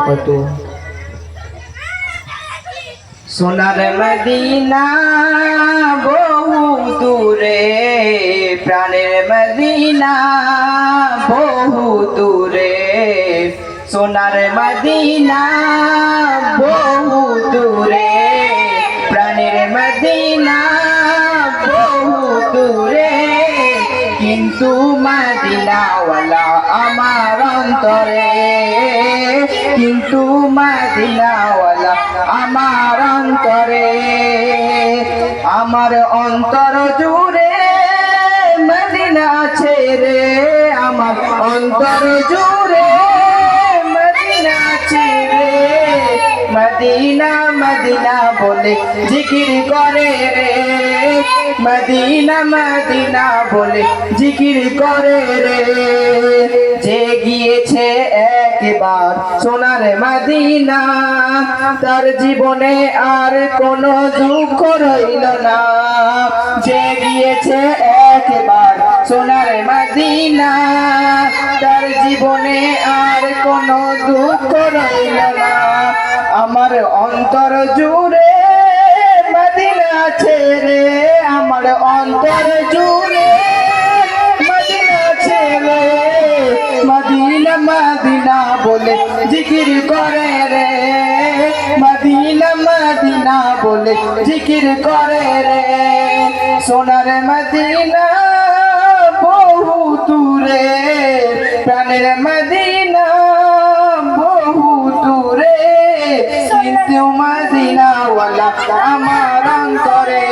বারাকাতুহু। সোনার মদিনা বহু দূরে, প্রাণের মদিনা বহু দূরে। সোনার মদিনা বহু দূরে, প্রাণের মদিনা বহু দূরে। কিন্তু মদিনাওয়ালা আমার অন্তরে, কিন্তু মদিনাওয়ালা আমার অন্তরে। আমার অন্তর জুড়ে মদিনা আছে রে, আমার অন্তর জুড়ে মদিনা আছে রে। মদিনা মদিনা বলে জিকির করে রে, মদিনা মদিনা বলে জিকির করে রে। যে গিয়েছে একবার সোনার মদিনা, তার জীবনে আর কোনো দুঃখ রইল না। যে গিয়েছে একবার সোনার মদিনা, তার জীবনে আর কোনো দুঃখ রইল না। আমার অন্তর জুড়ে মদিনা আছে রে, আমার অন্তর জুড়ে মদিনা আছে রে। মদিনা মদিনা বলে জিকির করে রে, মদিনা মদিনা বলে জিকির করে রে। সোনার মদিনা বহু দূরে, প্রাণের মদিনা বহু দূরে। কিন্তু মদিনাওয়ালা আমার অন্তরে,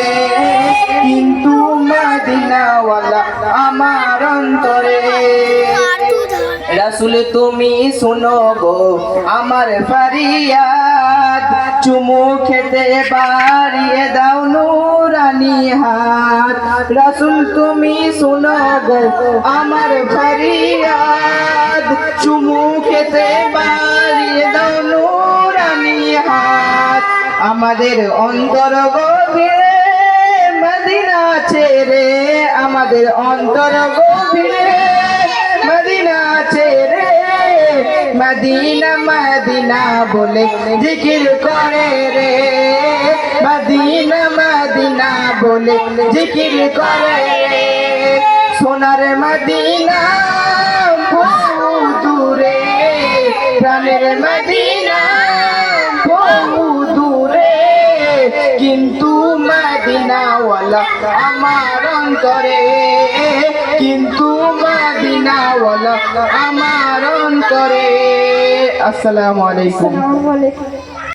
কিন্তু মদিনাওয়ালা আমার অন্তরে। রাসূল তুমি শুনো গো আমার ফরিয়াদ, চুমু খেতে বাড়িয়ে দাও নুরানি হাত। রাসূল তুমি শুনো গো আমার ফরিয়াদ, চুমু খেতে বাড়িয়ে দাও নুরানি হাত। আমাদের অন্তর গভীরে মদিনা আছে রে, আমাদের অন্তর গভীরে মদিনা আছে রে। মদিনা মদিনা বলে জিকির করে রে, মদিনা মদিনা বলে জিকির করে রে। সোনার মদিনা বহু দূরে, প্রাণের মদিনা বহু দূরে। কিন্তু মদিনাওয়ালা আমার অন্তরে, কিন্তু মদিনাওয়ালা আমার অন্তরে। আসসালামু আলাইকুম।